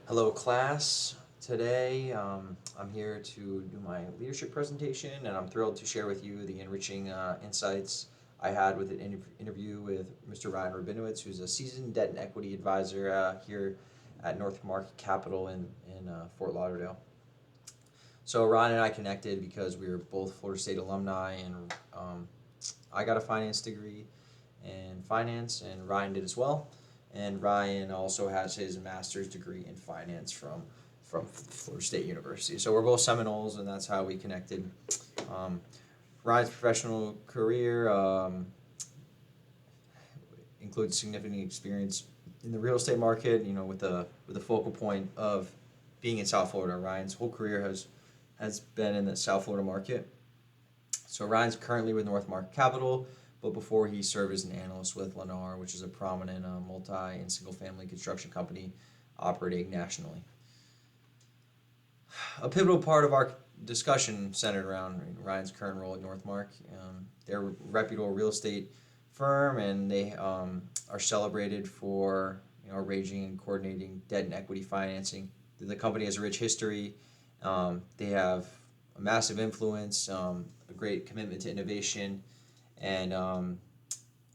Hello, class. Today, I'm here to do my leadership presentation, and I'm thrilled to share with you the enriching insights I had with an interview with Mr. Ryan Rabinowitz, who's a seasoned debt and equity advisor here at North Market Capital in Fort Lauderdale. So Ryan and I connected because we were both Florida State alumni, and I got a finance degree in finance, and Ryan did as well. And Ryan also has his master's degree in finance from Florida State University. So we're both Seminoles, and that's how we connected. Um, Ryan's professional career includes significant experience in the real estate market. With a focal point of being in South Florida. Ryan's whole career has been in the South Florida market. So Ryan's currently with North Market Capital, but before he served as an analyst with Lennar, which is a prominent multi and single family construction company operating nationally. A pivotal part of our discussion centered around Ryan's current role at Northmark. They're a reputable real estate firm, and they are celebrated for arranging and coordinating debt and equity financing. The company has a rich history. They have a massive influence, a great commitment to innovation, and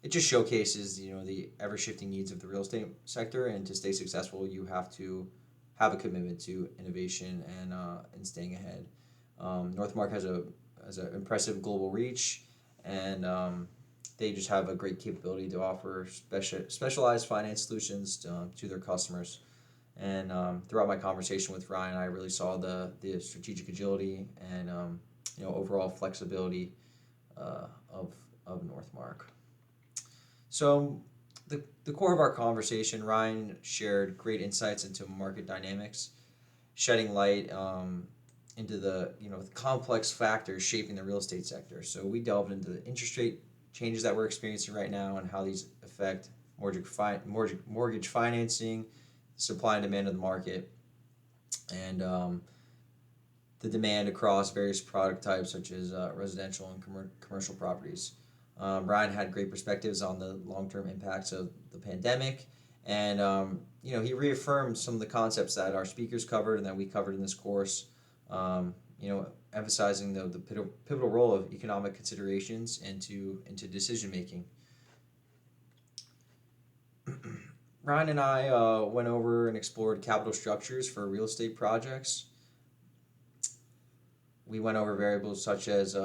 it just showcases the ever shifting needs of the real estate sector. And to stay successful, you have to have a commitment to innovation and staying ahead. Northmark has an impressive global reach, and they just have a great capability to offer specialized finance solutions to their customers. And throughout my conversation with Ryan, I really saw the strategic agility and overall flexibility of Northmark. So the core of our conversation, Ryan shared great insights into market dynamics, shedding light into the complex factors shaping the real estate sector. So we delved into the interest rate changes that we're experiencing right now and how these affect mortgage financing, supply and demand of the market, and the demand across various product types such as residential and commercial properties. Ryan had great perspectives on the long-term impacts of the pandemic, and he reaffirmed some of the concepts that our speakers covered and that we covered in this course. Emphasizing the pivotal role of economic considerations into decision making. Ryan and I went over and explored capital structures for real estate projects. We went over variables such as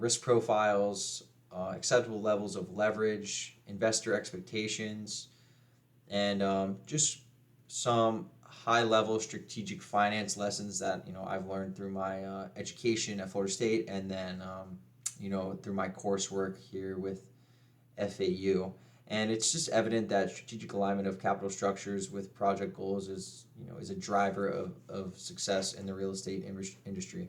risk profiles, acceptable levels of leverage, investor expectations, and just some high level strategic finance lessons that I've learned through my education at Florida State, and then through my coursework here with FAU. And it's just evident that strategic alignment of capital structures with project goals is a driver of success in the real estate industry.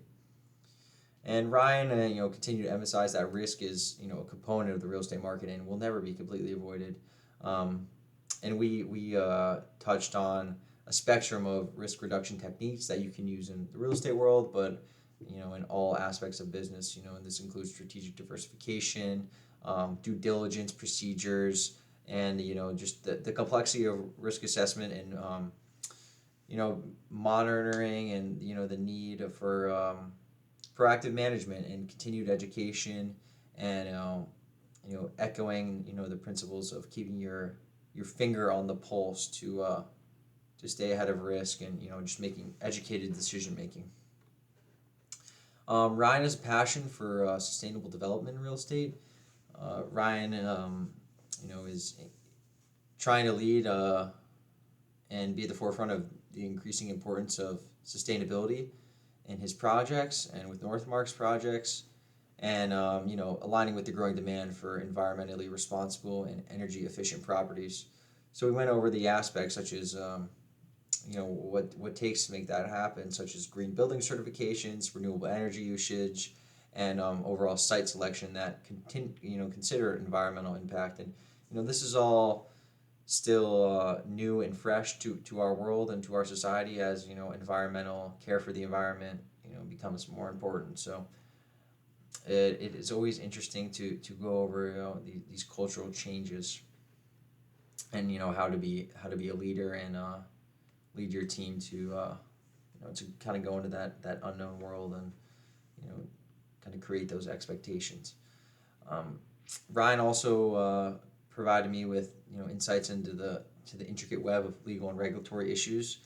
And Ryan, continued to emphasize that risk is, a component of the real estate market and will never be completely avoided. And we touched on a spectrum of risk reduction techniques that you can use in the real estate world, but in all aspects of business. And this includes strategic diversification, due diligence procedures, and just the complexity of risk assessment and monitoring, and the need for proactive management and continued education, and echoing the principles of keeping your finger on the pulse to stay ahead of risk, and just making educated decision making. Ryan has a passion for sustainable development in real estate. Ryan is trying to lead and be at the forefront of the increasing importance of sustainability in his projects and with Northmark's projects, and aligning with the growing demand for environmentally responsible and energy efficient properties. So we went over the aspects such as what takes to make that happen, such as green building certifications, renewable energy usage, and overall site selection that consider environmental impact. And this is all still new and fresh to our world and to our society as environmental care for the environment becomes more important. So it is always interesting to go over these cultural changes, and how to be a leader, and lead your team to to kind of go into that unknown world and kind of create those expectations. Um, Ryan also provided me with insights into the intricate web of legal and regulatory issues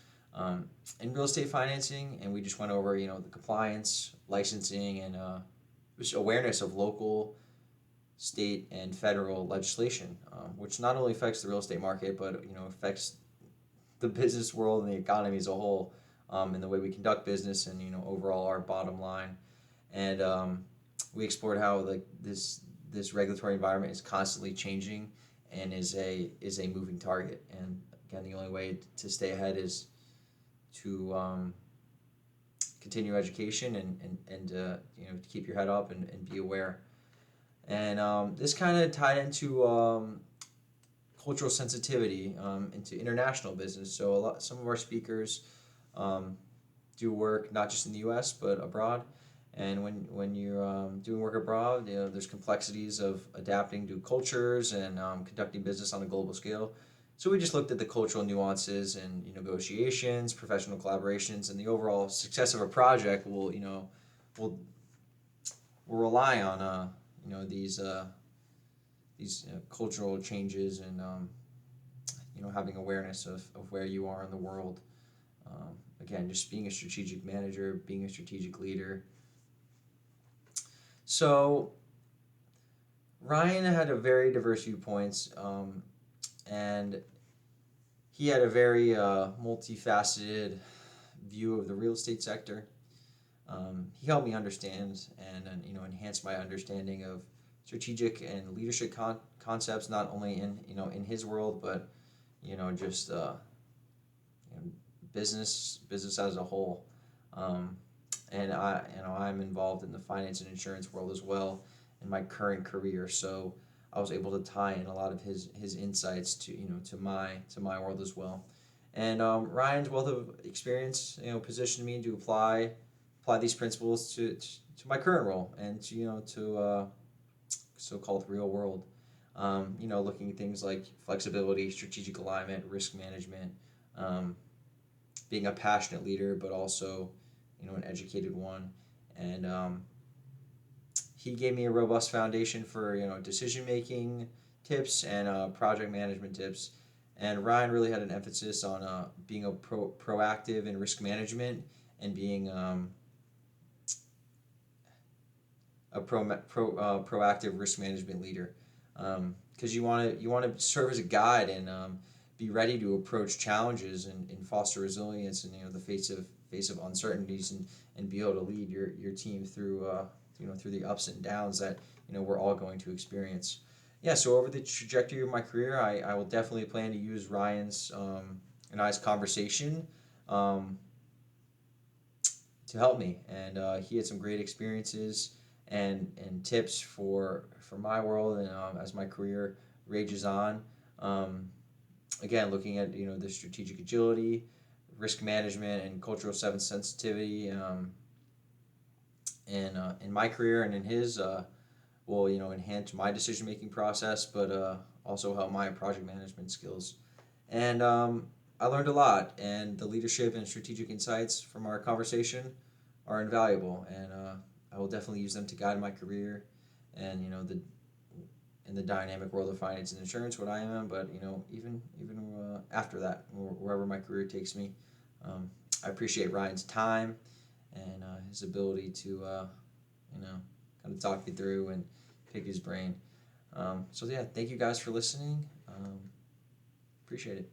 in real estate financing, and we just went over the compliance, licensing, and just awareness of local, state, and federal legislation, which not only affects the real estate market but affects the business world and the economy as a whole, in the way we conduct business and overall our bottom line. And we explored how this regulatory environment is constantly changing and is a moving target. And again, the only way to stay ahead is to continue education and to keep your head up and be aware. And this kind of tied into cultural sensitivity into international business. So some of our speakers do work not just in the U.S. but abroad. And when you're doing work abroad, there's complexities of adapting to cultures and conducting business on a global scale. So we just looked at the cultural nuances and negotiations, professional collaborations, and the overall success of a project will rely on these cultural changes and having awareness of where you are in the world. Again, just being a strategic manager, being a strategic leader. So Ryan had a very diverse viewpoints, and he had a very multifaceted view of the real estate sector. He helped me understand and enhance my understanding of strategic and leadership concepts, not only in his world, but just business as a whole. And I'm involved in the finance and insurance world as well in my current career, so I was able to tie in a lot of his insights to my world as well. And Ryan's wealth of experience positioned me to apply these principles to my current role and to so-called real world. Looking at things like flexibility, strategic alignment, risk management, being a passionate leader, but also an educated one. And he gave me a robust foundation for decision making tips and project management tips. And Ryan really had an emphasis on being a proactive in risk management and being a proactive risk management leader, because you want to serve as a guide and be ready to approach challenges and foster resilience in the face of uncertainties and be able to lead your team through through the ups and downs that we're all going to experience. Yeah, so over the trajectory of my career, I will definitely plan to use Ryan's and I's conversation to help me, and he had some great experiences and tips for my world and as my career rages on. Again, looking at the strategic agility, risk management, and cultural sensitivity in my career and in his will enhance my decision making process, but also help my project management skills. And I learned a lot, and the leadership and strategic insights from our conversation are invaluable, and I will definitely use them to guide my career and in the dynamic world of finance and insurance, what I am, but even after that, wherever my career takes me. I appreciate Ryan's time and his ability to kind of talk me through and pick his brain. So yeah, thank you guys for listening. Appreciate it.